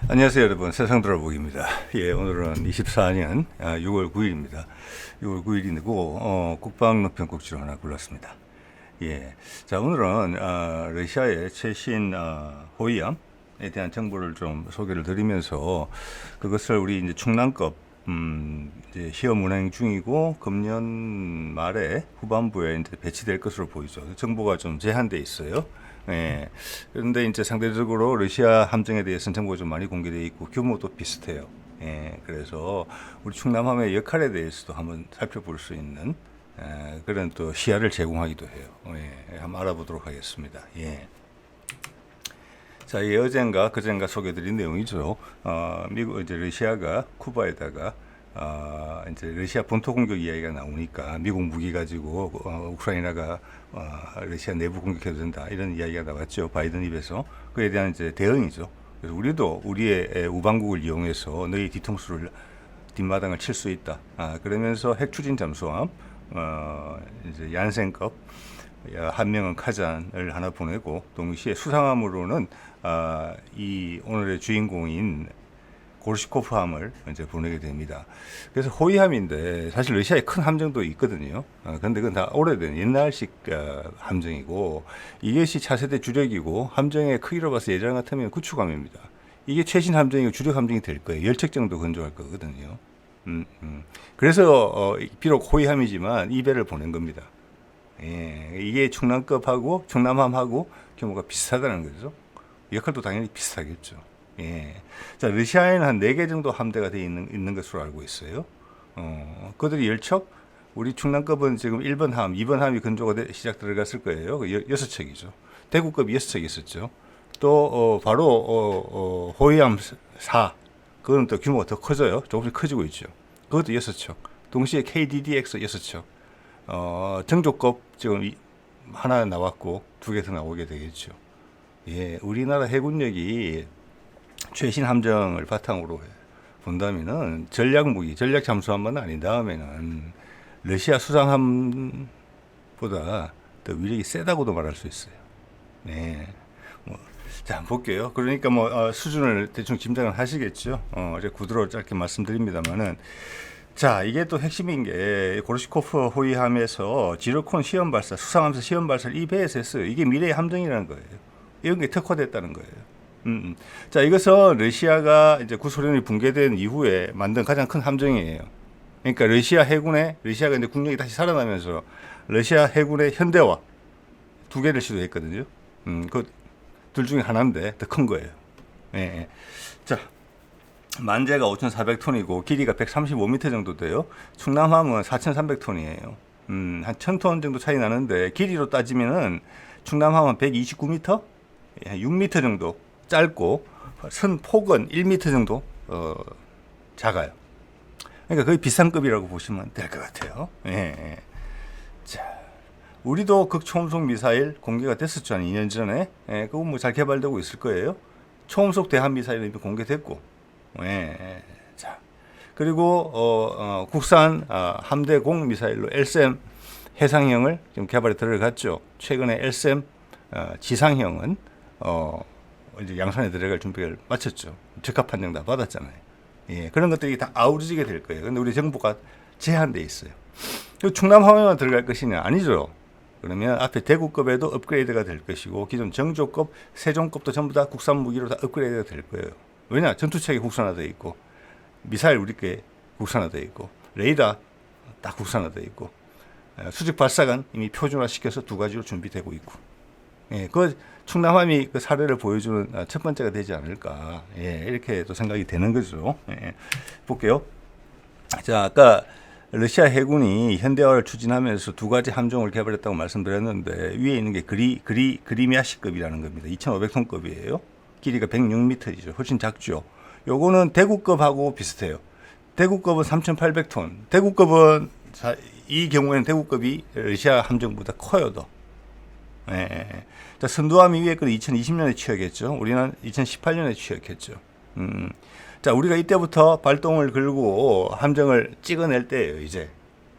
안녕하세요 여러분, 세상돌아보기입니다. 예, 오늘은 24년 6월 9일입니다. 6월 9일이고 국방노편국지로 하나 골랐습니다. 예, 자 오늘은 러시아의 최신 호위함에 대한 정보를 좀 소개를 드리면서 그것을 우리 이제 충남급 이제 시험 운행 중이고 금년 말에 후반부에 이제 배치될 것으로 보이죠. 정보가 좀 제한돼 있어요. 예. 그런데 이제 상대적으로 러시아 함정에 대해서는 정보가 좀 많이 공개되어 있고 규모도 비슷해요. 예. 그래서 우리 충남함의 역할에 대해서도 한번 살펴볼 수 있는 그런 또 시야를 제공하기도 해요. 예. 한번 알아보도록 하겠습니다. 예. 자, 이 어젠가 그젠가 소개드린 내용이죠. 미국 이제 러시아가 쿠바에다가 이제 러시아 본토 공격 이야기가 나오니까 미국 무기 가지고 우크라이나가 러시아 내부 공격해도 된다 이런 이야기가 나왔죠. 바이든 입에서. 그에 대한 이제 대응이죠. 그래서 우리도 우리의 우방국을 이용해서 너희 뒤통수를 뒷마당을 칠 수 있다. 그러면서 핵 추진 잠수함 이제 얀센급 한 명은 카잔을 하나 보내고 동시에 수상함으로는 이 오늘의 주인공인 고르시코프함을 이제 보내게 됩니다. 그래서 호위함인데 사실 러시아에 큰 함정도 있거든요. 그런데 그건 다 오래된 옛날식 함정이고 이것이 차세대 주력이고 함정의 크기로 봐서 예전 같으면 구축함입니다. 이게 최신 함정이고 주력 함정이 될 거예요. 열척 정도 건조할 거거든요. 그래서 비록 호위함이지만 이 배를 보낸 겁니다. 예, 이게 충남급하고 충남함하고 규모가 비슷하다는 거죠. 역할도 당연히 비슷하겠죠. 예. 자, 러시아에는 한 4개 정도 함대가 되어 있는 것으로 알고 있어요. 그들이 열척, 우리 충남급은 지금 1번 함, 2번 함이 건조가 시작 들어갔을 거예요. 6척이죠. 대구급이 6척 있었죠. 또, 바로, 호위함 4. 그거는 또 규모가 더 커져요. 조금씩 커지고 있죠. 그것도 6척. 동시에 KDDX 6척. 정조급 지금 하나 나왔고, 2개 더 나오게 되겠죠. 예, 우리나라 해군력이 최신 함정을 바탕으로 본다면은 전략 무기, 전략 잠수함만 아닌 다음에는 러시아 수상함보다 더 위력이 세다고도 말할 수 있어요. 네. 자, 볼게요. 그러니까 수준을 대충 짐작을 하시겠죠. 이제 구두로 짧게 말씀드립니다만은 자, 이게 또 핵심인 게 고르시코프 호위함에서 지르콘 시험 발사, 수상함에서 시험 발사를 이 배에서 했어요. 이게 미래의 함정이라는 거예요. 이런 게 특화됐다는 거예요. 자, 이것은 러시아가 이제 구소련이 붕괴된 이후에 만든 가장 큰 함정이에요. 그러니까 러시아가 이제 국력이 다시 살아나면서 러시아 해군의 현대화 2개를 시도했거든요. 그 둘 중에 하나인데 더 큰 거예요. 예, 예. 자, 만재가 5,400톤이고 길이가 135m 정도 돼요. 충남함은 4,300톤이에요. 한 1,000톤 정도 차이 나는데 길이로 따지면은 충남함은 129m, 6m 정도 짧고 선 폭은 1m 정도 작아요. 그러니까 거의 비상급이라고 보시면 될 것 같아요. 예, 예. 자, 우리도 극초음속 미사일 공개가 됐었죠. 한 2년 전에. 예, 그건 뭐 잘 개발되고 있을 거예요. 초음속 대함 미사일은 이미 공개됐고. 예, 자, 그리고 국산 함대공 미사일로 LSM 해상형을 지금 개발에 들어갔죠. 최근에 LSM 지상형은 이제 양산에 들어갈 준비를 마쳤죠. 적합 판정 다 받았잖아요. 예, 그런 것들이 다 아우러지게 될 거예요. 근데 우리 정부가 제한돼 있어요. 충남함에만 들어갈 것이냐? 아니죠. 그러면 앞에 대구급에도 업그레이드가 될 것이고 기존 정조급, 세종급도 전부 다 국산 무기로 다 업그레이드가 될 거예요. 왜냐? 전투체계 국산화되어 있고 미사일 우리 게 국산화되어 있고 레이더 다 국산화되어 있고 수직 발사관 이미 표준화시켜서 2가지로 준비되고 있고. 예, 그 충남함이 그 사례를 보여주는 첫 번째가 되지 않을까. 예, 이렇게 또 생각이 되는 거죠. 예, 볼게요. 자, 아까 러시아 해군이 현대화를 추진하면서 2가지 함정을 개발했다고 말씀드렸는데 위에 있는 게 그리미아시급이라는 겁니다. 2,500톤급이에요. 길이가 106m이죠. 훨씬 작죠. 요거는 대구급하고 비슷해요. 대구급은 3,800톤. 대구급은 이 경우에는 대구급이 러시아 함정보다 커요, 더. 예. 자, 선두함이 위에 건 2020년에 취역했죠. 우리는 2018년에 취역했죠. 자, 우리가 이때부터 발동을 걸고 함정을 찍어낼 때예요. 이제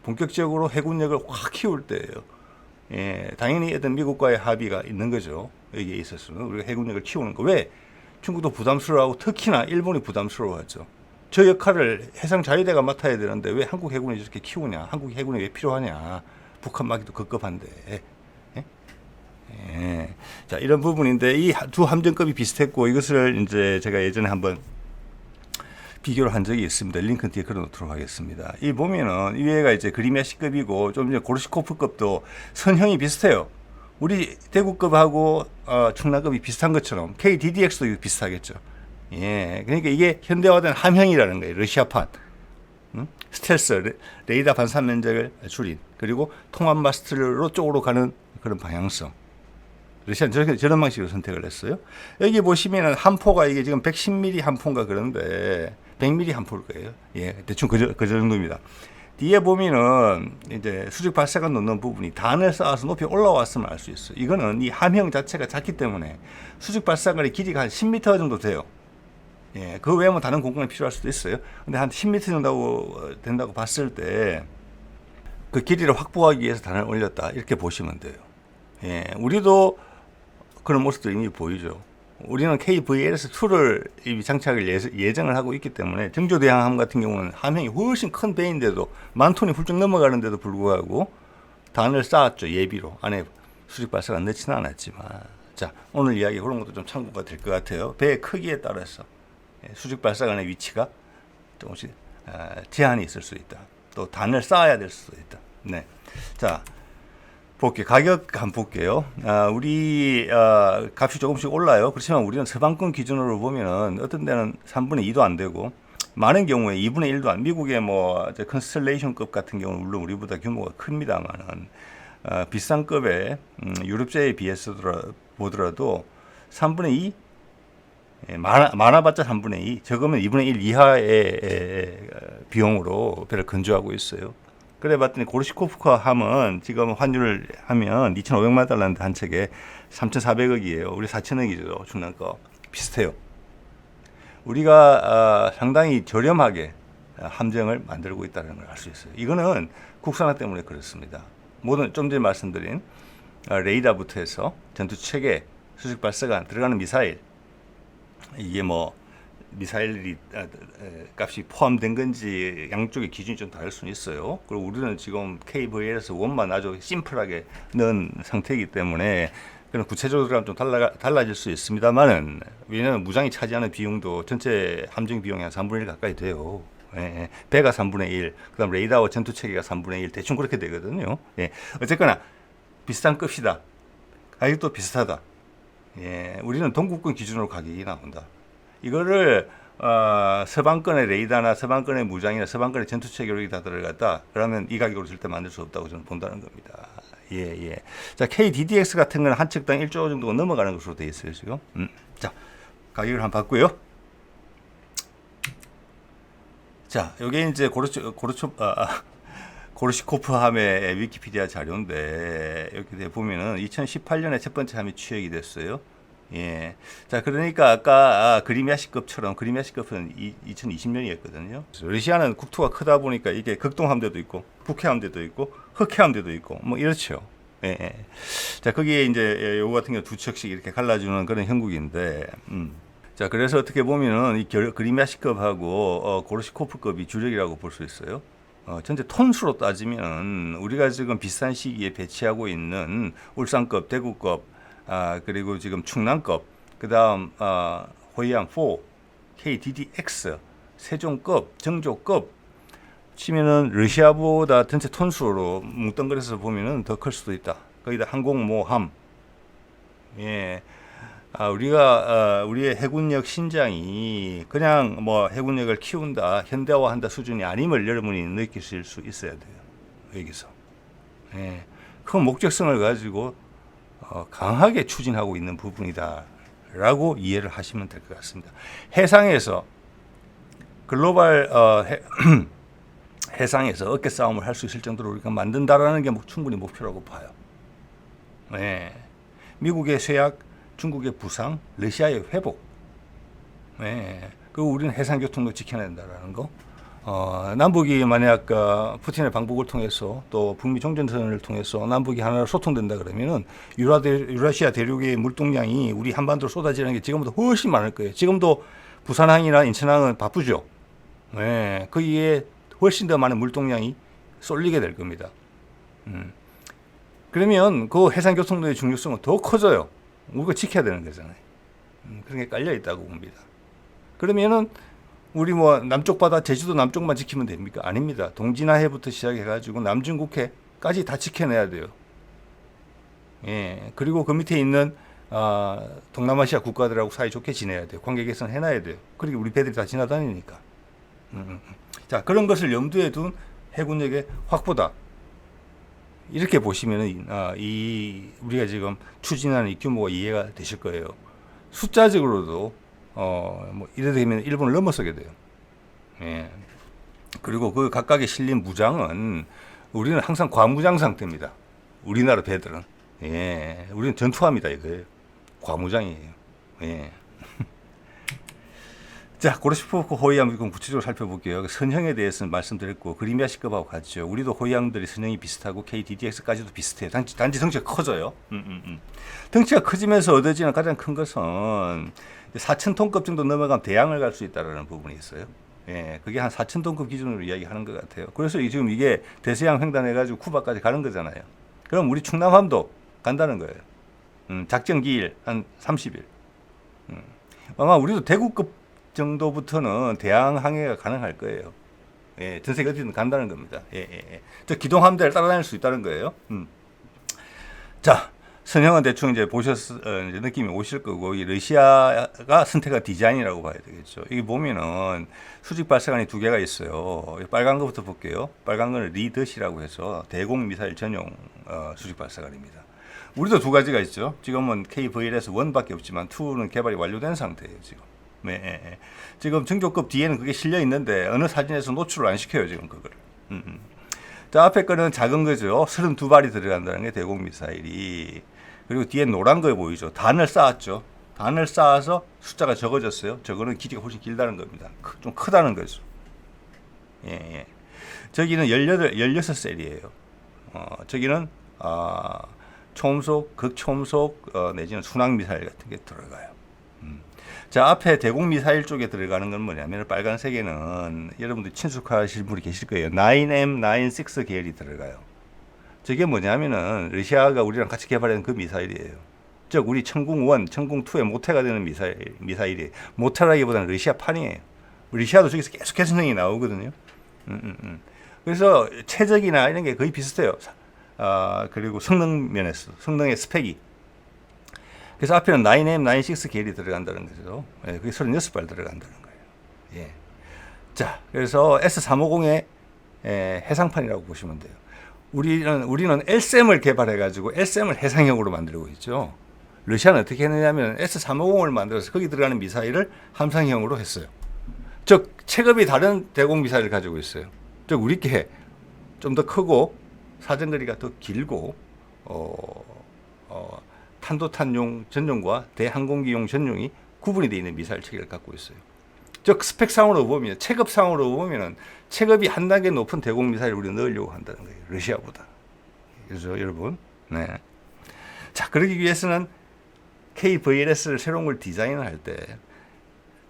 본격적으로 해군력을 확 키울 때예요. 예, 당연히 어떤 미국과의 합의가 있는 거죠. 여기에 있어서는 우리가 해군력을 키우는 거. 왜? 중국도 부담스러워하고 특히나 일본이 부담스러워하죠. 저 역할을 해상 자위대가 맡아야 되는데 왜 한국 해군이 저렇게 키우냐? 한국 해군이 왜 필요하냐? 북한 막기도 급급한데. 예? 예. 자, 이런 부분인데 이 두 함정급이 비슷했고 이것을 이제 제가 예전에 한번 비교를 한 적이 있습니다. 링크는 뒤에 걸어놓도록 하겠습니다. 이 보면은 위에가 이제 그리미아시급이고 좀 이제 고르시코프급도 선형이 비슷해요. 우리 대구급하고 충남급이 비슷한 것처럼 KDDX도 비슷하겠죠. 예, 그러니까 이게 현대화된 함형이라는 거예요. 러시아판. 스텔스, 레이더 반사 면적을 줄인, 그리고 통합 마스트로 쪽으로 가는 그런 방향성. 러시아는 저런 방식으로 선택을 했어요. 여기 보시면은 함포가 이게 지금 110mm 함포인가 그런데 100mm 함포일 거예요. 예, 대충 그 정도입니다. 뒤에 보면은 이제 수직 발사관 놓는 부분이 단을 쌓아서 높이 올라왔으면 알 수 있어요. 이거는 이 함형 자체가 작기 때문에 수직 발사관의 길이가 한 10m 정도 돼요. 예, 그 외에는 다른 공간이 필요할 수도 있어요. 근데 한 10m 정도 된다고 봤을 때 그 길이를 확보하기 위해서 단을 올렸다. 이렇게 보시면 돼요. 예, 우리도 그런 모습도 이미 보이죠. 우리는 KVLS2를 이미 장착을 예정을 하고 있기 때문에 정조대항함 같은 경우는 함형이 훨씬 큰 배인데도 만 톤이 훌쩍 넘어가는데도 불구하고 단을 쌓았죠. 예비로. 안에 수직 발사가 넣지는 않았지만. 자, 오늘 이야기 그런 것도 좀 참고가 될 것 같아요. 배의 크기에 따라서 수직 발사관의 위치가 조금씩 제한이 있을 수 있다. 또 단을 쌓아야 될 수도 있다. 네. 자, 볼게요. 가격 한번 볼게요. 우리 값이 조금씩 올라요. 그렇지만 우리는 서방권 기준으로 보면은 어떤 데는 3분의 2도 안 되고 많은 경우에 2분의 1도 안. 미국의 뭐 컨스텔레이션급 같은 경우는 물론 우리보다 규모가 큽니다만은 비싼 급의 유럽제에 비해서 보더라도 3분의 2 많아봤자 3분의 2, 적으면 2분의 1 이하의 비용으로 배를 건조하고 있어요. 그래 봤더니 고르시코프카 함은 지금 환율을 하면 2,500만 달러인데 한 척에 3,400억이에요. 우리 4,000억이죠. 충남 거. 비슷해요. 우리가 상당히 저렴하게 함정을 만들고 있다는 걸 알 수 있어요. 이거는 국산화 때문에 그렇습니다. 모든 좀 전에 말씀드린 레이더부터 해서 전투체계, 수직 발사관, 들어가는 미사일, 이게 뭐 미사일이 값이 포함된 건지 양쪽의 기준이 좀 다를 수는 있어요. 그리고 우리는 지금 KVLS 1만 아주 심플하게 넣은 상태이기 때문에 그런 구체적으로 들어가면 좀 달라질 수 있습니다만은, 왜냐하면 무장이 차지하는 비용도 전체 함정 비용이 한 3분의 1 가까이 돼요. 예, 배가 3분의 1, 그 다음 레이더와 전투체계가 3분의 1, 대충 그렇게 되거든요. 예, 어쨌거나 비슷한 급이다. 가격도 비슷하다. 예, 우리는 동구권 기준으로 가격이 나온다. 이거를 서방권의 레이더나 서방권의 무장이나 서방권의 전투체계로 다 들어갔다. 그러면 이 가격으로 절대 만들 수 없다고 저는 본다는 겁니다. 예, 예. 자, KDDX 같은 건 한 척당 1조 정도가 넘어가는 것으로 되어 있어요, 지금. 자, 가격을 한번 봤고요. 자, 요게 이제 고르시코프 함의 위키피디아 자료인데, 여기 보면은 2018년에 첫 번째 함이 취역이 됐어요. 예. 자, 그러니까 아까 그리미아시급처럼, 그리미아시급은 2020년이었거든요. 러시아는 국토가 크다 보니까 이게 극동함대도 있고, 북해함대도 있고, 흑해함대도 있고, 뭐 이렇죠. 예, 예. 자, 거기에 이제 요거 같은 경우 두 척씩 이렇게 갈라주는 그런 형국인데, 자, 그래서 어떻게 보면은 이 그리미아시급하고 고르시코프급이 주력이라고 볼 수 있어요. 전체 톤수로 따지면 우리가 지금 비슷한 시기에 배치하고 있는 울산급, 대구급, 그리고 지금 충남급, 그 다음 호이안4, KDDX, 세종급, 정조급 치면은 러시아보다 전체 톤수로 뭉뚱그려서 보면은 더 클 수도 있다. 거기다 항공모함. 예. 우리가 우리의 해군력 신장이 그냥 뭐 해군력을 키운다, 현대화한다 수준이 아님을 여러분이 느끼실 수 있어야 돼요. 여기서. 예. 그 목적성을 가지고 강하게 추진하고 있는 부분이다라고 이해를 하시면 될 것 같습니다. 해상에서 글로벌 해상에서 어깨 싸움을 할 수 있을 정도로 우리가 만든다라는 게 충분히 목표라고 봐요. 네. 미국의 쇠약, 중국의 부상, 러시아의 회복. 네. 그리고 우리는 해상 교통도 지켜야 된다라는 거. 남북이 만약 푸틴의 방북을 통해서 또 북미 종전선언을 통해서 남북이 하나로 소통된다 그러면은 유라시아 대륙의 물동량이 우리 한반도로 쏟아지는 게 지금보다 훨씬 많을 거예요. 지금도 부산항이나 인천항은 바쁘죠. 네, 거기에 훨씬 더 많은 물동량이 쏠리게 될 겁니다. 그러면 그 해상교통도의 중요성은 더 커져요. 우리가 지켜야 되는 거잖아요. 그런 게 깔려 있다고 봅니다. 그러면은 우리 뭐 남쪽 바다 제주도 남쪽만 지키면 됩니까? 아닙니다. 동진아해부터 시작해가지고 남중국해까지 다 지켜내야 돼요. 예. 그리고 그 밑에 있는 동남아시아 국가들하고 사이좋게 지내야 돼요. 관계 개선 해놔야 돼요. 그리고 우리 배들이 다 지나다니니까. 자, 그런 것을 염두에 둔 해군력의 확보다. 이렇게 보시면은 우리가 지금 추진하는 이 규모가 이해가 되실 거예요. 숫자적으로도 뭐 이래 되면 일본을 넘어서게 돼요. 예. 그리고 그 각각의 실린 무장은 우리는 항상 과무장 상태입니다. 우리나라 배들은. 예. 우리는 전투함이다 이거예요. 과무장이에요. 예. 자, 고르시프크 호위함 이건 구체적으로 살펴볼게요. 선형에 대해서는 말씀드렸고 크리미아시급하고 같죠. 우리도 호위함들이 선형이 비슷하고 KDDX까지도 비슷해요. 단지 덩치가 커져요. 덩치가 커지면서 얻어지는 가장 큰 것은 4,000톤급 정도 넘어가면 대양을 갈 수 있다는 부분이 있어요. 예, 그게 한 4,000톤급 기준으로 이야기하는 것 같아요. 그래서 지금 이게 대서양 횡단해가지고 쿠바까지 가는 거잖아요. 그럼 우리 충남함도 간다는 거예요. 작전 기일 한 30일. 아마 우리도 대구급 정도부터는 대양 항해가 가능할 거예요. 예, 전 세계 어디든 간다는 겁니다. 저 기동함대를 따라다닐 수 있다는 거예요. 자, 선형은 대충 이제 이제 느낌이 오실 거고, 이 러시아가 선택한 디자인이라고 봐야 되겠죠. 여기 보면은 수직 발사관이 두 개가 있어요. 빨간 거부터 볼게요. 빨간 거는 리더시라고 해서 대공 미사일 전용 수직 발사관입니다. 우리도 두 가지가 있죠. 지금은 KVL에서 1밖에 없지만 2는 개발이 완료된 상태예요, 지금. 네. 지금 정교급 뒤에는 그게 실려 있는데 어느 사진에서 노출을 안 시켜요, 지금 그거를. 자, 앞에 거는 작은 거죠. 32발이 들어간다는 게 대공 미사일이. 그리고 뒤에 노란 거 보이죠. 단을 쌓았죠. 단을 쌓아서 숫자가 적어졌어요. 저거는 길이가 훨씬 길다는 겁니다. 좀 크다는 거죠. 예. 저기는 16셀이에요. 저기는 초음속, 극초음속 내지는 순항 미사일 같은 게 들어가요. 자, 앞에 대공 미사일 쪽에 들어가는 건 뭐냐면 빨간색에는 여러분들 친숙하실 분이 계실 거예요. 9M, 96 계열이 들어가요. 저게 뭐냐면은 러시아가 우리랑 같이 개발한 그 미사일이에요. 즉 우리 천궁1, 천궁2의 모태가 되는 미사일이 모태라기보다는 러시아판이에요. 러시아도 저기서 계속 개선형이 나오거든요. 그래서 최적이나 이런 게 거의 비슷해요. 그리고 성능 면에서 성능의 스펙이. 그래서 앞에는 9M, 96 계열이 들어간다는 거죠. 예, 그게 36발 들어간다는 거예요. 예. 자, 그래서 S350의 해상판이라고 보시면 돼요. 우리는 LSAM을 개발해가지고 LSAM을 해상형으로 만들고 있죠. 러시아는 어떻게 했느냐면 S350을 만들어서 거기 들어가는 미사일을 함상형으로 했어요. 즉, 체급이 다른 대공 미사일을 가지고 있어요. 즉, 우리께 좀 더 크고 사정거리가 더 길고, 탄도탄용 전용과 대항공기용 전용이 구분이 되어 있는 미사일 체계를 갖고 있어요. 즉 스펙상으로 보면 체급상으로 보면은 체급이 한 단계 높은 대공 미사일을 우리가 넣으려고 한다는 거예요. 러시아보다. 그래서 여러분, 네. 자, 그러기 위해서는 KVLS를 새로운 걸 디자인을 할 때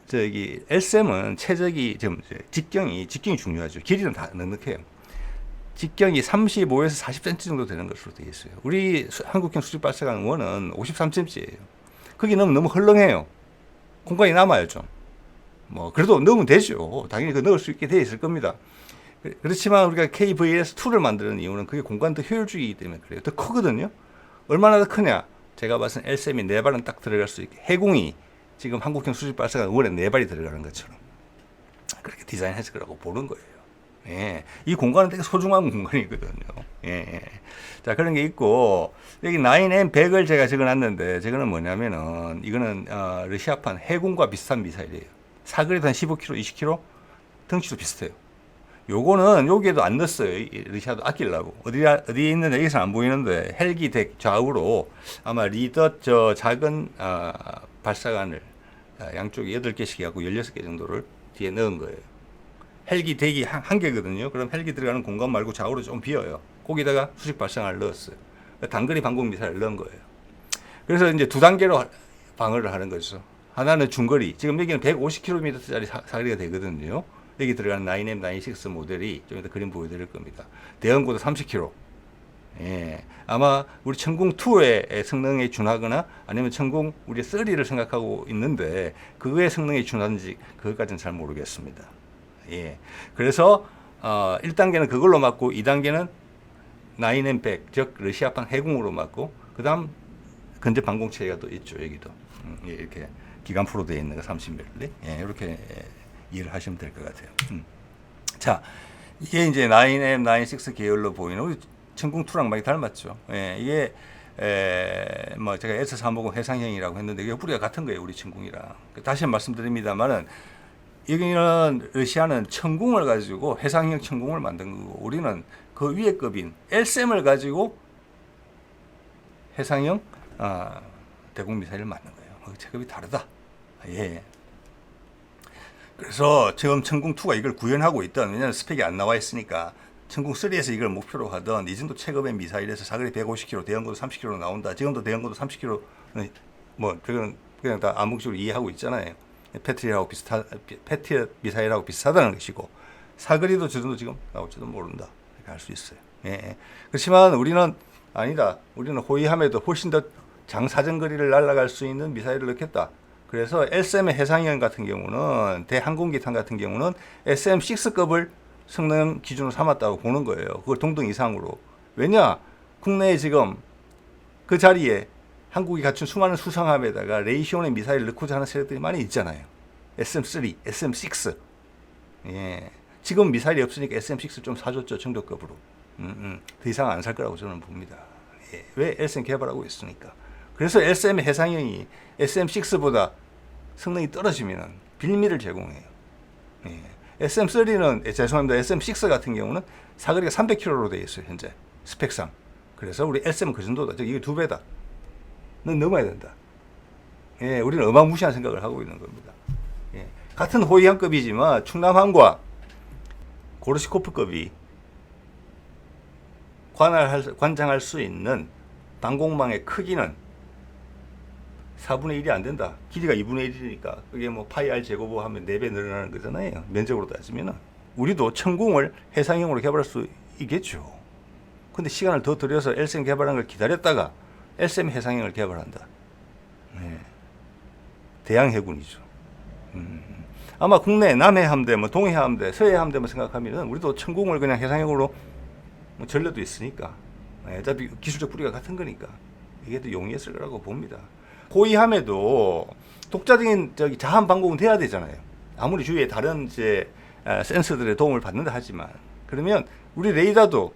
저기 LSAM은 최적이 좀 직경이 중요하죠. 길이는 다 넉넉해요. 직경이 35에서 40cm 정도 되는 것으로 되어 있어요. 우리 한국형 수직발사관 1은 53cm예요. 거기 넣으면 너무 헐렁해요. 공간이 남아요, 좀. 뭐 그래도 넣으면 되죠. 당연히 그 넣을 수 있게 되어 있을 겁니다. 그렇지만 우리가 KVLS2를 만드는 이유는 그게 공간 더 효율적이기 때문에 그래요. 더 크거든요. 얼마나 더 크냐? 제가 봤을 때 LSAM이 4발은 딱 들어갈 수 있게. 해공이 지금 한국형 수직발사관 1에 4발이 들어가는 것처럼 그렇게 디자인했을 거라고 보는 거예요. 예, 이 공간은 되게 소중한 공간이거든요. 예. 자, 그런 게 있고, 여기 9M 100을 제가 적어놨는데, 저거는 뭐냐면은, 이거는, 러시아판 해군과 비슷한 미사일이에요. 사거리도 한 15km, 20km, 덩치도 비슷해요. 요거는 여기에도 안 넣었어요. 러시아도 아끼려고. 어디에 있는데, 여기서 안 보이는데, 헬기 덱 좌우로 아마 리더 저 작은, 발사관을 양쪽에 8개씩 해갖고 16개 정도를 뒤에 넣은 거예요. 헬기 대기 한 개거든요. 그럼 헬기 들어가는 공간 말고 좌우로 좀 비어요. 거기다가 수직 발사관을 넣었어요. 단거리 방공 미사일을 넣은 거예요. 그래서 이제 두 단계로 방어를 하는 거죠. 하나는 중거리. 지금 여기는 150km짜리 사거리가 되거든요. 여기 들어가는 9M, 96 모델이 좀 이따 그림 보여드릴 겁니다. 대형고도 30km. 예. 아마 우리 천궁2의 성능에 준하거나 아니면 천궁 우리 3를 생각하고 있는데 그거의 성능에 준하는지 그것까지는 잘 모르겠습니다. 예. 그래서 1단계는 그걸로 맞고 2단계는 9M100, 즉 러시아판 해군으로 맞고 그다음 근접 방공체계가 또 있죠. 여기도. 예, 이렇게 기관 프로 되어 있는 거 30mm. 예, 이렇게 이해를 하시면 될 것 같아요. 자, 이게 이제 9M, 96 계열로 보이는 우리 천궁2랑 많이 닮았죠. 예, 이게 뭐 제가 S350 해상형이라고 했는데 이게 뿌리가 같은 거예요. 우리 천궁이랑. 다시 말씀드립니다만은 여기는 러시아는 천궁을 가지고 해상형 천궁을 만든 거고 우리는 그 위에 급인 LSM을 가지고 해상형 대공 미사일을 만든 거예요. 체급이 다르다. 예. 그래서 지금 천궁2가 이걸 구현하고 있던 왜냐하면 스펙이 안 나와 있으니까 천궁3에서 이걸 목표로 하던 이 정도 체급의 미사일에서 사거리 150km, 대형고도 30km 나온다. 지금도 대형고도 30km 뭐 그냥 다 암묵적으로 이해하고 있잖아요. 패트리엇 미사일하고 비슷하다는 것이고 사거리도 저 정도 지금 나올지도 모른다. 이렇게 할 수 있어요. 예. 그렇지만 우리는 아니다. 우리는 호위함에도 훨씬 더 장사정거리를 날아갈 수 있는 미사일을 넣겠다. 그래서 SM의 해상형 같은 경우는 대항공기탄 같은 경우는 SM6급을 성능 기준으로 삼았다고 보는 거예요. 그걸 동등 이상으로. 왜냐? 국내에 지금 그 자리에 한국이 갖춘 수많은 수상함에다가 레이시온의 미사일을 넣고자 하는 세력들이 많이 있잖아요. SM3, SM6. 예. 지금 미사일이 없으니까 SM6 좀 사줬죠. 정도급으로. 더 이상 안 살 거라고 저는 봅니다. 예. 왜? SM 개발하고 있으니까. 그래서 SM의 해상형이 SM6보다 성능이 떨어지면 빌미를 제공해요. 예. SM3는, 죄송합니다. SM6 같은 경우는 사거리가 300km로 되어 있어요, 현재. 스펙상. 그래서 우리 SM은 그 정도다. 즉, 이게 2배다. 는 넘어야 된다. 예, 우리는 어마무시한 생각을 하고 있는 겁니다. 예. 같은 호위함급이지만 충남함과 고르시코프급이 관장할 수 있는 방공망의 크기는 4분의 1이 안 된다. 길이가 2분의 1이니까 그게 뭐 파이 r 제곱을 하면 4배 늘어나는 거잖아요. 면적으로 따지면은 우리도 천궁을 해상형으로 개발할 수 있겠죠. 근데 시간을 더 들여서 LSM 개발한 걸 기다렸다가 LSM 해상형을 개발한다. 네. 대양 해군이죠. 아마 국내 남해 함대, 뭐 동해 함대, 서해 함대만 생각하면은 우리도 천궁을 그냥 해상형으로 뭐 전려도 있으니까 어차피 기술적 뿌리가 같은 거니까 이게 더 용이했을 거라고 봅니다. 호위함에도 독자적인 자한 방공은 돼야 되잖아요. 아무리 주위에 다른 이제 센서들의 도움을 받는다 하지만 그러면 우리 레이더도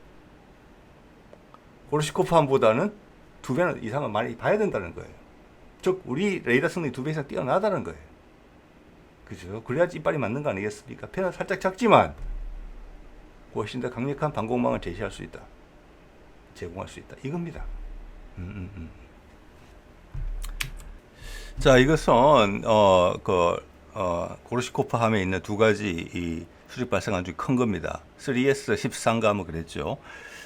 고르시코프함보다는 2배 이상은 많이 봐야 된다는 거예요. 즉 우리 레이더 성능이 2배 이상 뛰어나다는 거예요. 그죠? 그래야지 이빨이 맞는 거 아니겠습니까? 배는 살짝 작지만 훨씬 더 강력한 방공망을 제시할 수 있다. 제공할 수 있다. 이겁니다. 자, 이것은 고르시코프함에 있는 두 가지 이 수직 발사관 중에 큰 겁니다. 3S 13가 뭐 그랬죠.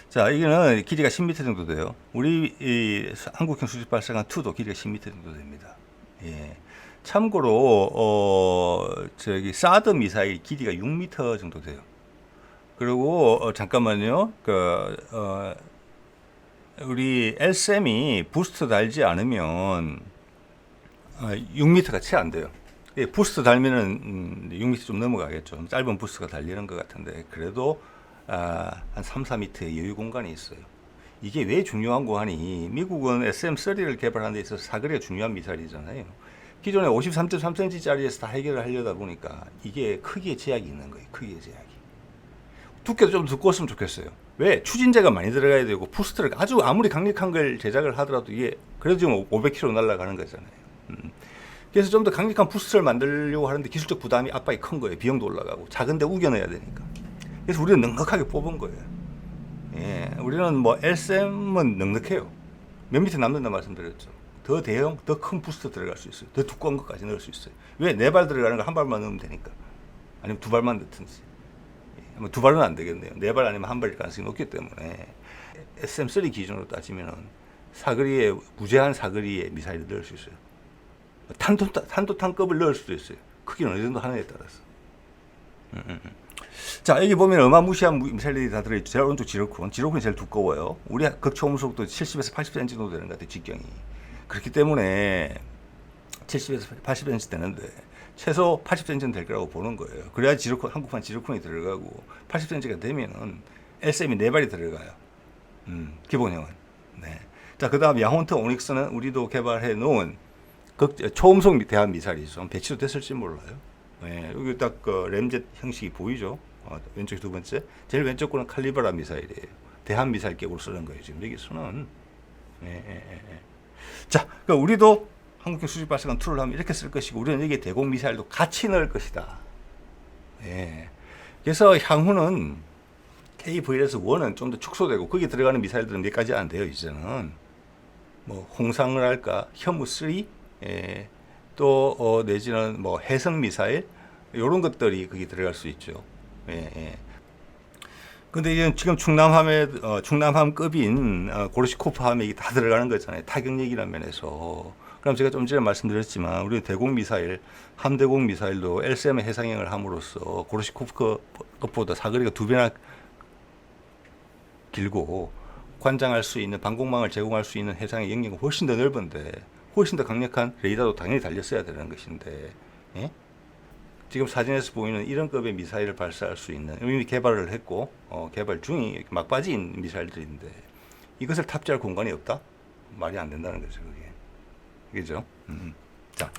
자, 이거는 길이가 10m 정도 돼요. 우리 이 한국형 수직 발사관 2도 길이가 10m 정도 됩니다. 예. 참고로 저기 사드 미사일 길이가 6m 정도 돼요. 그리고 잠깐만요. 우리 LSM이 부스트 달지 않으면 6m가 채 안 돼요. 부스트 달면은 6m 좀 넘어가겠죠. 짧은 부스트가 달리는 것 같은데 그래도 한 3, 4m의 여유 공간이 있어요. 이게 왜 중요한 거 하니 미국은 SM3를 개발하는 데 있어서 사거리가 중요한 미사일이잖아요. 기존에 53.3cm짜리에서 다 해결을 하려다 보니까 이게 크기에 제약이 있는 거예요. 크기의 제약이. 두께도 좀 두꺼웠으면 좋겠어요. 왜? 추진제가 많이 들어가야 되고 부스트를 아주 아무리 강력한 걸 제작을 하더라도 이게 그래도 지금 500km 날아가는 거잖아요. 그래서 좀 더 강력한 부스트를 만들려고 하는데 기술적 부담이 압박이 큰 거예요. 비용도 올라가고 작은데 우겨넣어야 되니까. 그래서 우리는 넉넉하게 뽑은 거예요. 예, 우리는 뭐 LSM은 넉넉해요. 몇 미터 남는다 말씀드렸죠. 더 대형, 더 큰 부스트 들어갈 수 있어요. 더 두꺼운 것까지 넣을 수 있어요. 왜? 4발 들어가는 거 한 발만 넣으면 되니까. 아니면 2발만 넣든지. 뭐 두 발은 안 되겠네요. 네 발 아니면 한 발일 가능성이 높기 때문에 SM3 기준으로 따지면은 사거리에 무제한 사거리에 미사일을 넣을 수 있어요. 탄도탄급을 넣을 수도 있어요. 크기는 어느 정도 하느냐에 따라서. 자, 여기 보면 어마무시한 미사일들이 다 들어있죠. 제일 오른쪽 지로콘이 제일 두꺼워요. 우리 극초음 속도 70에서 80cm 정도 되는 것 같아요, 직경이. 그렇기 때문에 70에서 80cm 되는데 최소 80cm는 될 거라고 보는 거예요. 그래야 한국판 지로콘이 들어가고 80cm가 되면은 LSM이 4발이 들어가요. 기본형은. 네. 자, 그 다음 야혼트 오닉스는 우리도 개발해 놓은 초음속 대한 미사일이죠. 배치도 됐을지 몰라요. 네, 여기 딱 그 램젯 형식이 보이죠. 왼쪽 두 번째. 제일 왼쪽 거는 칼리버라 미사일이에요. 대한 미사일격으로 쓰는 거예요. 지금 여기서는. 자, 그러니까 우리도 한국형 수직 발사관 2를 하면 이렇게 쓸 것이고, 우리는 여기에 대공 미사일도 같이 넣을 것이다. 예. 그래서 향후는 KVLS-1은 좀 더 축소되고, 거기 들어가는 미사일들은 몇 가지 안 돼요, 이제는. 뭐, 홍상을 할까, 현무3, 예. 또, 내지는 뭐, 해성 미사일, 요런 것들이 거기 들어갈 수 있죠. 예. 근데 이제 지금 충남함급인 고르시코프 함에 이게 다 들어가는 거잖아요. 타격력이라는 면에서. 그럼 제가 좀 전에 말씀드렸지만 우리 대공 미사일, 함대공 미사일도 LCM의 해상형을 함으로써 고르시코프 것보다 사거리가 2배나 길고 관장할 수 있는 방공망을 제공할 수 있는 해상의 영역은 훨씬 더 넓은데 훨씬 더 강력한 레이더도 당연히 달렸어야 되는 것인데, 예? 지금 사진에서 보이는 이런 급의 미사일을 발사할 수 있는, 이미 개발을 했고 개발 중이 막바지인 미사일들인데 이것을 탑재할 공간이 없다? 말이 안 된다는 거죠, 그게. 그죠? 자,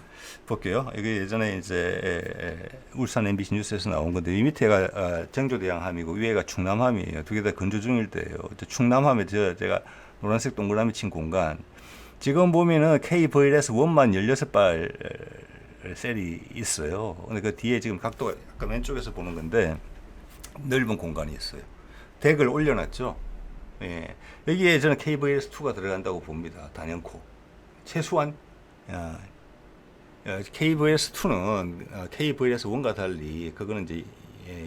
볼게요. 이게 예전에 이제 울산 MBC 뉴스에서 나온 건데, 이 밑에가 정조대왕함이고 위에가 충남함이에요. 두 개 다 건조 중일 때예요. 충남함에 제가 노란색 동그라미 친 공간. 지금 보면은 KVLS-1만 16발 셀이 있어요. 근데 그 뒤에 지금 각도가 약간 왼쪽에서 보는 건데 넓은 공간이 있어요. 덱을 올려놨죠. 예. 여기에 저는 KVLS-2가 들어간다고 봅니다. 단연코. 최소한 KVLS-2는 KVLS-1과 달리 그거는 이제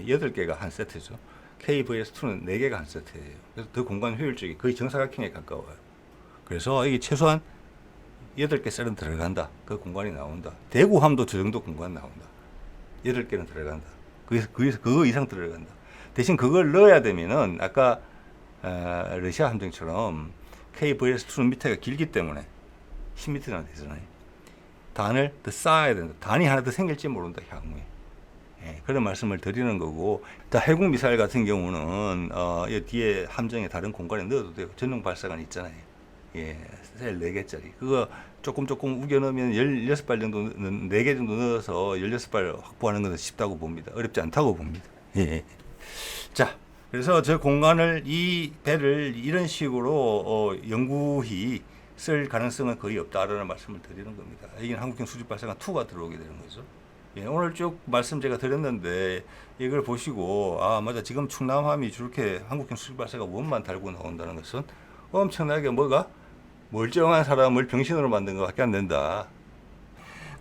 8개가 한 세트죠. KVLS-2는 4개가 한 세트예요. 그래서 더 공간 효율적이 거의 정사각형에 가까워요. 그래서 이게 최소한 8개 셀은 들어간다. 그 공간이 나온다. 대구함도 저 정도 공간 나온다. 8개는 들어간다. 그거 이상 들어간다. 대신 그걸 넣어야 되면은 아까 러시아 함정처럼 KVLS-2는 밑에가 길기 때문에 10m나 되잖아요. 단을 더 쌓아야 된다. 단이 하나 더 생길지 모른다, 향후에. 예, 그런 말씀을 드리는 거고. 자, 해군 미사일 같은 경우는 이 뒤에 함정에 다른 공간에 넣어도 되고, 전용 발사관 있잖아요. 예, 셀 4개짜리. 그거 조금 우겨 넣으면 16발 정도, 4개 정도 넣어서 16발 확보하는 것은 쉽다고 봅니다. 어렵지 않다고 봅니다. 예. 자, 그래서 저 공간을, 이 배를 이런 식으로 영구히 쓸 가능성은 거의 없다라는 말씀을 드리는 겁니다. 여기는 한국형 수직 발사관 2가 들어오게 되는 거죠. 예, 오늘 쭉 말씀 제가 드렸는데 이걸 보시고, 아, 맞아, 지금 충남함이 저렇게 한국형 수직 발사관 1만 달고 나온다는 것은 엄청나게 멀쩡한 사람을 병신으로 만든 것밖에 안 된다.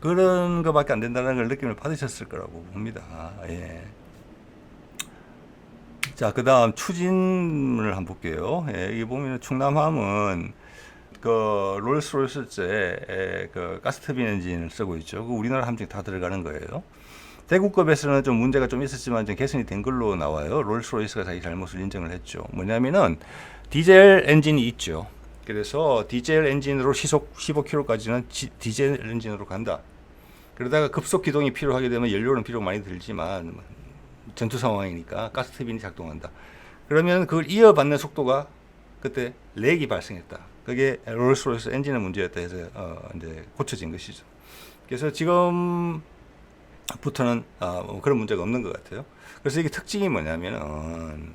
그런 것밖에 안 된다는 걸 느낌을 받으셨을 거라고 봅니다. 예. 자, 그 다음 추진을 한번 볼게요. 예, 여기 보면 충남함은 그 롤스로이스제 그 가스터빈 엔진을 쓰고 있죠. 그 우리나라 함정이 다 들어가는 거예요. 대구급에서는 좀 문제가 좀 있었지만 좀 개선이 된 걸로 나와요. 롤스로이스가 자기 잘못을 인정을 했죠. 뭐냐면은 디젤 엔진이 있죠. 그래서 디젤 엔진으로 시속 15km까지는 디젤 엔진으로 간다. 그러다가 급속 기동이 필요하게 되면 연료는 비록 많이 들지만 전투 상황이니까 가스터빈이 작동한다. 그러면 그걸 이어받는 속도가 그때 렉이 발생했다. 그게 롤스로이스 엔진의 문제였다 해서 이제 고쳐진 것이죠. 그래서 지금부터는 뭐 그런 문제가 없는 것 같아요. 그래서 이게 특징이 뭐냐면은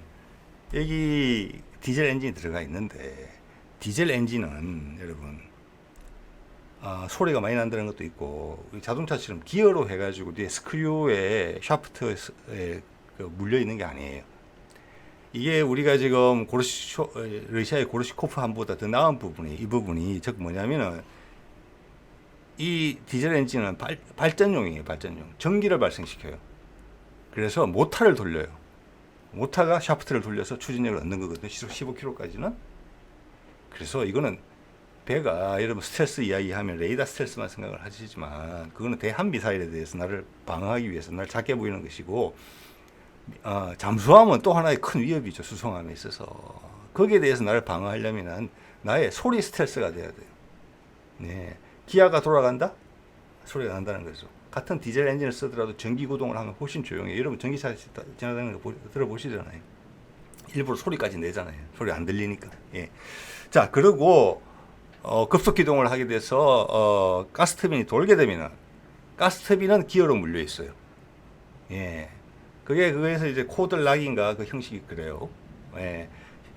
여기 디젤 엔진이 들어가 있는데, 디젤 엔진은 여러분 소리가 많이 난다는 것도 있고, 자동차처럼 기어로 해가지고 뒤에 스크류에 샤프트에 물려 있는 게 아니에요. 이게 우리가 지금 러시아의 고르시코프 함보다 더 나은 부분이, 이 부분이 즉 뭐냐면은 이 디젤 엔진은 발전용이에요. 발전용. 전기를 발생시켜요. 그래서 모터를 돌려요. 모터가 샤프트를 돌려서 추진력을 얻는 거거든요. 시속 15km까지는. 그래서 이거는 배가 여러분 스텔스 이야기하면 레이더 스텔스만 생각을 하시지만 그거는 대한 미사일에 대해서 나를 방어하기 위해서 나를 작게 보이는 것이고 잠수함은 또 하나의 큰 위협이죠. 수송함에 있어서. 거기에 대해서 나를 방어하려면 나의 소리 스텔스가 돼야 돼요. 네. 기아가 돌아간다? 소리가 난다는 거죠. 같은 디젤 엔진을 쓰더라도 전기 구동을 하면 훨씬 조용해요. 여러분 전기차 지나다니는 거 들어보시잖아요. 일부러 소리까지 내잖아요. 소리 안 들리니까. 예. 자, 그리고 급속 기동을 하게 돼서 가스 터빈이 돌게 되면은 가스 터빈은 기어로 물려 있어요. 예. 그게서 이제 코들 락인가 그 형식이 그래요. 예.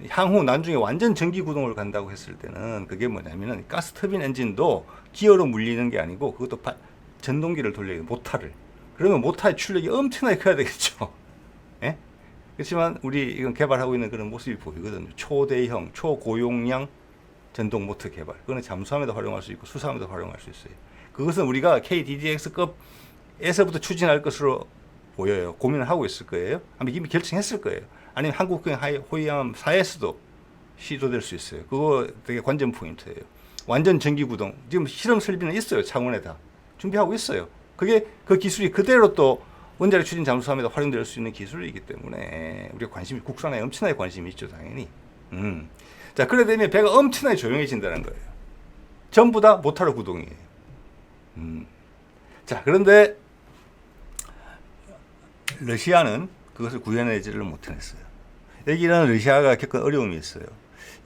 향후 나중에 완전 전기 구동을 간다고 했을 때는 그게 뭐냐면은 가스 터빈 엔진도 기어로 물리는 게 아니고 그것도 전동기를 돌려요. 모터를. 그러면 모터의 출력이 엄청나게 커야 되겠죠. 예? 그렇지만 우리 이건 개발하고 있는 그런 모습이 보이거든요. 초대형, 초고용량 전동 모터 개발. 그거는 잠수함에도 활용할 수 있고 수상함에도 활용할 수 있어요. 그것은 우리가 KDDX급에서부터 추진할 것으로 보여요. 고민을 하고 있을 거예요. 아마 이미 결정했을 거예요. 아니면 한국형 호위함 4에서도 시도될 수 있어요. 그거 되게 관전 포인트예요. 완전 전기 구동. 지금 실험 설비는 있어요. 창원에 다. 준비하고 있어요. 그게 그 기술이 그대로 또 원자력 추진 잠수함에도 활용될 수 있는 기술이기 때문에 우리가 국산에 엄청나게 관심이 있죠, 당연히. 자, 그래 되면 배가 엄청나게 조용해진다는 거예요. 전부 다 모터로 구동이에요. 자, 그런데 러시아는 그것을 구현하지를 못해냈어요. 여기는 러시아가 겪은 어려움이 있어요.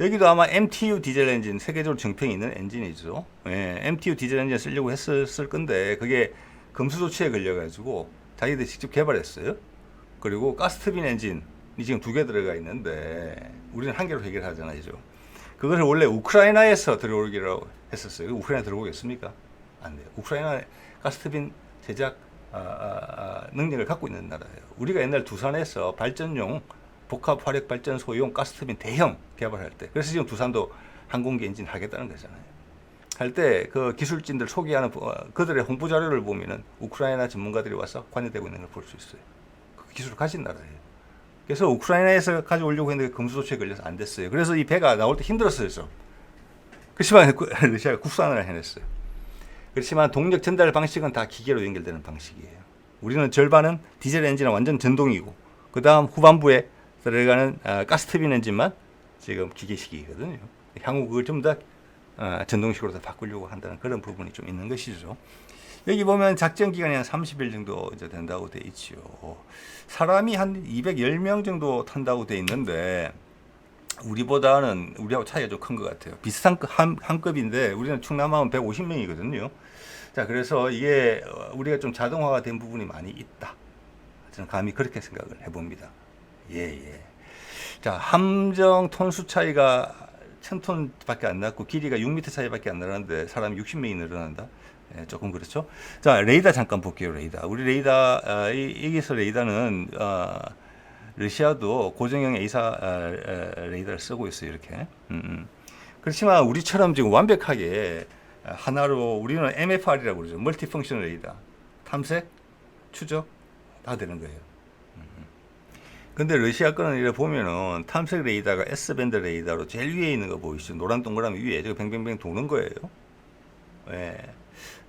여기도 아마 MTU 디젤 엔진, 세계적으로 정평이 있는 엔진이죠. 예, MTU 디젤 엔진 쓰려고 했을 건데 그게 금수 조치에 걸려가지고 자기들이 직접 개발했어요. 그리고 가스터빈 엔진이 지금 2개 들어가 있는데 우리는 1개로 해결하잖아요. 그것을 원래 우크라이나에서 들어오기로 했었어요. 우크라이나 들어오겠습니까? 안 돼요. 우크라이나 가스터빈 제작 능력을 갖고 있는 나라예요. 우리가 옛날 두산에서 발전용 복합 화력 발전소용 가스터빈 대형 개발할 때, 그래서 지금 두산도 항공기 엔진 하겠다는 거잖아요. 할 때 그 기술진들 소개하는 그들의 홍보 자료를 보면은 우크라이나 전문가들이 와서 관여되고 있는 걸 볼 수 있어요. 그 기술을 가진 나라예요. 그래서 우크라이나에서 가져오려고 했는데 금수 조치에 걸려서 안 됐어요. 그래서 이 배가 나올 때 힘들었어요. 그렇지만 러시아가 국산을 해냈어요. 그렇지만 동력 전달 방식은 다 기계로 연결되는 방식이에요. 우리는 절반은 디젤 엔진은 완전 전동이고 그 다음 후반부에 들어가는 가스터빈 엔진만 지금 기계식이거든요. 향후 그걸 좀 더 전동식으로 다 바꾸려고 한다는 그런 부분이 좀 있는 것이죠. 여기 보면 작전 기간이 한 30일 정도 이제 된다고 돼 있지요. 사람이 한 210명 정도 탄다고 돼 있는데 우리하고 차이가 좀 큰 것 같아요. 비슷한 한 급인데 우리는 충남함은 150명이거든요. 자, 그래서 이게 우리가 좀 자동화가 된 부분이 많이 있다. 저는 감히 그렇게 생각을 해봅니다. 예. 자, 함정 톤수 차이가 1000톤밖에 안 났고 길이가 6m 차이밖에 안 나는데 사람이 60명이 늘어난다. 예, 조금 그렇죠. 자, 레이더 잠깐 볼게요. 레이더. 우리 레이더 여기서 레이더는 러시아도 고정형 A사 레이더를 쓰고 있어요. 이렇게. 그렇지만 우리처럼 지금 완벽하게 하나로 우리는 MFR이라고 그러죠. 멀티 펑션 레이더. 탐색, 추적 다 되는 거예요. 근데 러시아 거는 이렇게 보면은 탐색 레이더가 S밴드 레이더로 제일 위에 있는 거 보이시죠? 노란 동그라미 위에 저거 뱅뱅뱅 도는 거예요. 예.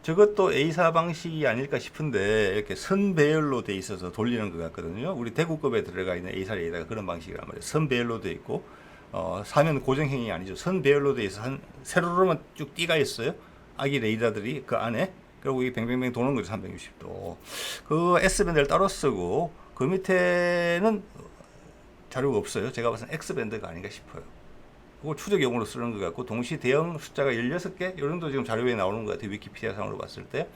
저것도 A사 방식이 아닐까 싶은데 이렇게 선 배열로 돼 있어서 돌리는 것 같거든요. 우리 대구급에 들어가 있는 A사 레이더가 그런 방식이란 말이에요. 선 배열로 돼 있고 사면 고정형이 아니죠. 선 배열로 돼 있어 세로로만 쭉 띠가 있어요. 아기 레이더들이 그 안에. 그리고 이게 뱅뱅뱅 도는 거죠. 360도. 그 S밴드를 따로 쓰고 그 밑에는 자료가 없어요. 제가 봐서는 X밴드가 아닌가 싶어요. 그걸 추적용으로 쓰는 것 같고 동시 대형 숫자가 16개 이 정도 지금 자료에 나오는 것 같아요. 위키피디아 상으로 봤을 때.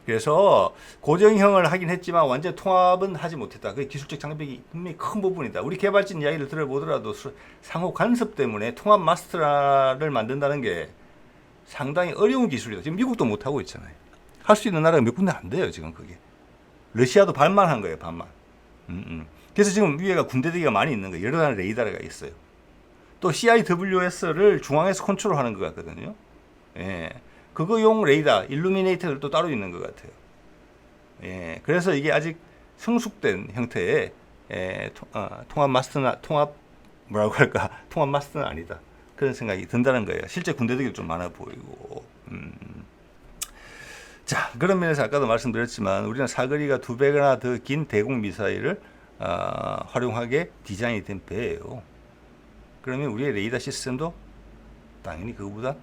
그래서 고정형을 하긴 했지만 완전 통합은 하지 못했다. 그게 기술적 장벽이 분명히 큰 부분이다. 우리 개발진 이야기를 들어보더라도 상호 간섭 때문에 통합 마스터를 만든다는 게 상당히 어려운 기술이다. 지금 미국도 못하고 있잖아요. 할 수 있는 나라가 몇 군데 안 돼요. 지금 그게. 러시아도 반만 한 거예요. 반만. 그래서 지금 위에가 군대대기가 많이 있는 거예요. 여러 가지 레이더가 있어요. 또 CIWS를 중앙에서 컨트롤하는 것 같거든요. 예. 그거용 레이더, 일루미네이터들도 따로 있는 것 같아요. 예. 그래서 이게 아직 성숙된 형태의 통합 마스터나 통합 뭐라고 할까 통합 마스터는 아니다 그런 생각이 든다는 거예요. 실제 군대들이 좀 많아 보이고. 자, 그런 면에서 아까도 말씀드렸지만 우리는 사거리가 2배나 더 긴 대공 미사일을 활용하게 디자인이 된 배예요. 그러면 우리의 레이더 시스템도 당연히 그거보다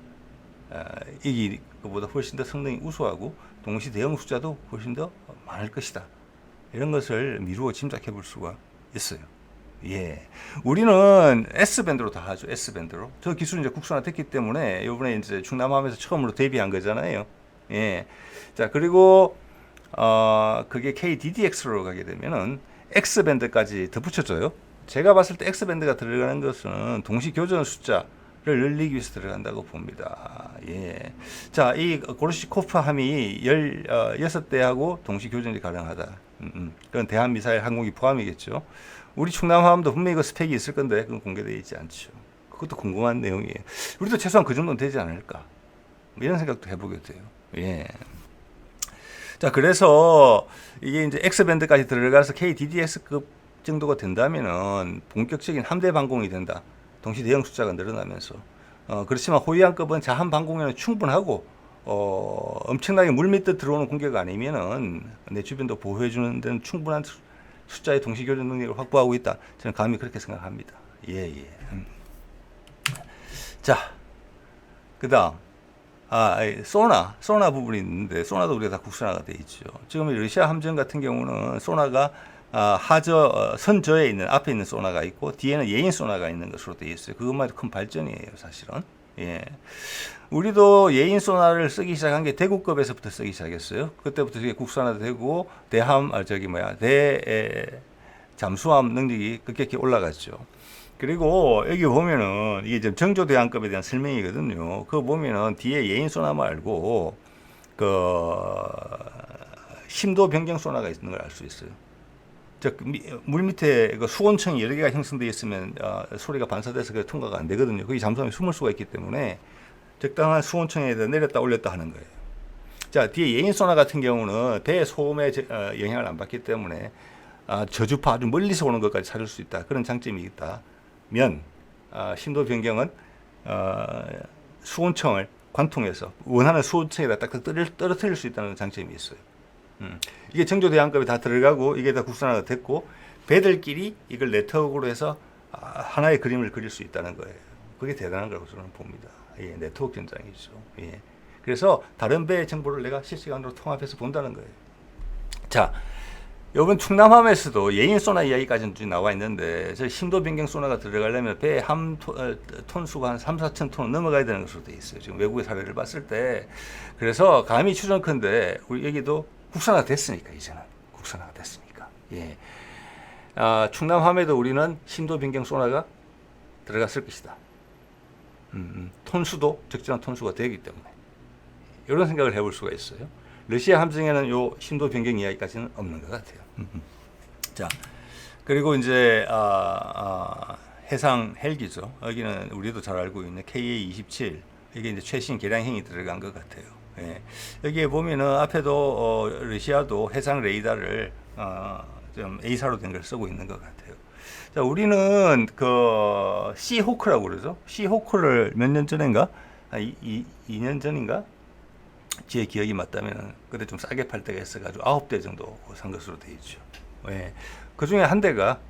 그보다 훨씬 더 성능이 우수하고 동시 대응 숫자도 훨씬 더 많을 것이다. 이런 것을 미루어 짐작해 볼 수가 있어요. 예. 우리는 S밴드로 다 하죠. S밴드로. 저 기술이 이제 국산화됐기 때문에 이번에 이제 충남함에서 처음으로 데뷔한 거잖아요. 예. 자, 그리고 그게 KDDX로 가게 되면은 X밴드까지 덧붙여져요. 제가 봤을 때 X밴드가 들어가는 것은 동시 교전 숫자를 늘리기 위해서 들어간다고 봅니다. 예. 자, 이 고르시코프 함이 16대하고 동시 교전이 가능하다. 그건 대한미사일 항공기 포함이겠죠. 우리 충남함도 분명히 그 스펙이 있을 건데 그건 공개되어 있지 않죠. 그것도 궁금한 내용이에요. 우리도 최소한 그 정도는 되지 않을까. 이런 생각도 해보게 돼요. 예. 자, 그래서 이게 이제 X밴드까지 들어가서 KDDX급 정도가 된다면은 본격적인 함대 방공이 된다. 동시 대응 숫자가 늘어나면서. 그렇지만 호위함급은 자함 방공에는 충분하고, 엄청나게 물밑에 들어오는 공격 아니면은 내 주변도 보호해주는 데는 충분한 숫자의 동시 교전 능력을 확보하고 있다. 저는 감히 그렇게 생각합니다. 예, 예. 자, 그 다음. 소나 부분이 있는데, 소나도 우리가 다 국산화가 되어 있죠. 지금 러시아 함정 같은 경우는 소나가 선저에 있는, 앞에 있는 소나가 있고, 뒤에는 예인 소나가 있는 것으로 되어 있어요. 그것만 해도 큰 발전이에요, 사실은. 예. 우리도 예인 소나를 쓰기 시작한 게 대구급에서부터 쓰기 시작했어요. 그때부터 이게 국산화되고, 잠수함 능력이 급격히 올라갔죠. 그리고 여기 보면은 이게 지금 정조대왕급에 대한 설명이거든요. 그거 보면은 뒤에 예인 소나 말고 심도 변경 소나가 있는 걸 알 수 있어요. 물 밑에 수온층이 여러 개가 형성되어 있으면 소리가 반사돼서 통과가 안 되거든요. 거기 잠수함이 숨을 수가 있기 때문에 적당한 수온층에 내렸다 올렸다 하는 거예요. 자, 뒤에 예인 소나 같은 경우는 배 소음에 영향을 안 받기 때문에 저주파 아주 멀리서 오는 것까지 찾을 수 있다. 그런 장점이 있다. 심도 변경은 수온층을 관통해서 원하는 수온층에다 딱 떨어뜨릴 수 있다는 장점이 있어요. 이게 정조대왕급에 다 들어가고 이게 다 국산화가 됐고 배들끼리 이걸 네트워크로 해서 하나의 그림을 그릴 수 있다는 거예요. 그게 대단한 거라고 저는 봅니다. 예, 네트워크 현장이죠. 예. 그래서 다른 배의 정보를 내가 실시간으로 통합해서 본다는 거예요. 자, 이번 충남함에서도 예인 소나 이야기까지는 나와 있는데 저 심도 변경 소나가 들어가려면 배 함 톤수가 한 3, 4천 톤 넘어가야 되는 것으로 되어 있어요. 지금 외국의 사례를 봤을 때. 그래서 감히 추정컨대 우리 여기도 국산화 됐으니까 이제는 국산화가 됐으니까. 예. 충남함에도 우리는 심도 변경 소나가 들어갔을 것이다. 톤수도 적절한 톤수가 되기 때문에 이런 생각을 해볼 수가 있어요. 러시아 함정에는 요 심도 변경 이야기까지는 없는 것 같아요. 자, 그리고 이제 해상 헬기죠. 여기는 우리도 잘 알고 있는 KA-27 이게 이제 최신 개량형이 들어간 것 같아요. 예. 여기에 보면은 앞에도 러시아도 해상 레이더를 좀 A사로 된 걸 쓰고 있는 것 같아요. 자, 우리는 시호크라고 그러죠. 시호크를 몇 년 전인가? 2년 전인가? 제 기억이 맞다면 그때 좀 싸게 팔 때가 있어가지고 9대 정도 산 것으로 되어 있죠. 예. 그 중에 한 대가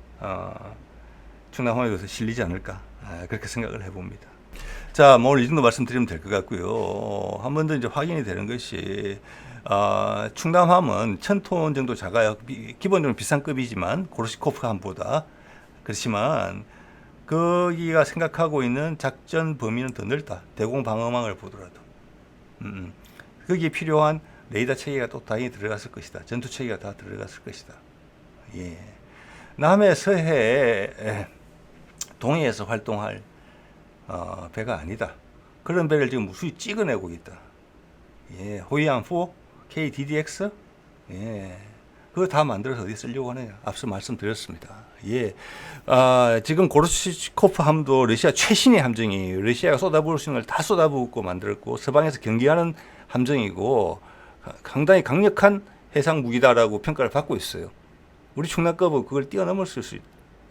충남함에서 실리지 않을까 그렇게 생각을 해봅니다. 자, 뭐 오늘 이 정도 말씀드리면 될 것 같고요. 한 번 더 이제 확인이 되는 것이 충남함은 1000톤 정도 작아요. 기본적으로 비싼 급이지만 고르시코프 함보다 그렇지만 거기가 생각하고 있는 작전 범위는 더 넓다. 대공 방어망을 보더라도. 거기에 필요한 레이더 체계가 또 당연히 들어갔을 것이다. 전투 체계가 다 들어갔을 것이다. 예. 남해, 서해, 동해에서 활동할 배가 아니다. 그런 배를 지금 무수히 찍어내고 있다. 예. 호위함4, KDDX, 예. 그거 다 만들어서 어디 쓰려고 하느냐. 앞서 말씀드렸습니다. 예. 지금 고르시코프 함도 러시아 최신의 함정이에요. 러시아가 쏟아부을 수 있는 걸 다 쏟아부고 만들었고 서방에서 경계하는 함정이고 상당히 강력한 해상 무기다라고 평가를 받고 있어요. 우리 충남급은 그걸 뛰어넘을 수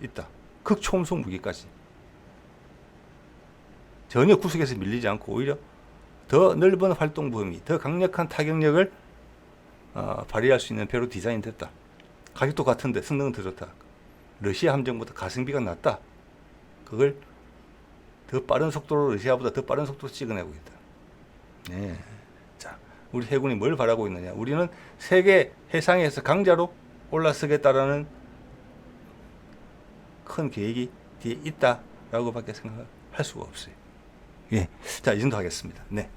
있다. 극초음속 무기까지. 전혀 구석에서 밀리지 않고 오히려 더 넓은 활동 범위, 더 강력한 타격력을 발휘할 수 있는 배로 디자인됐다. 가격도 같은데 성능은 더 좋다. 러시아 함정보다 가성비가 낮다. 그걸 더 빠른 속도로 러시아보다 더 빠른 속도로 찍어내고 있다. 네. 자, 우리 해군이 뭘 바라고 있느냐? 우리는 세계 해상에서 강자로 올라서겠다라는 큰 계획이 뒤에 있다라고밖에 생각할 수가 없어요. 예, 자, 이 정도 하겠습니다. 네.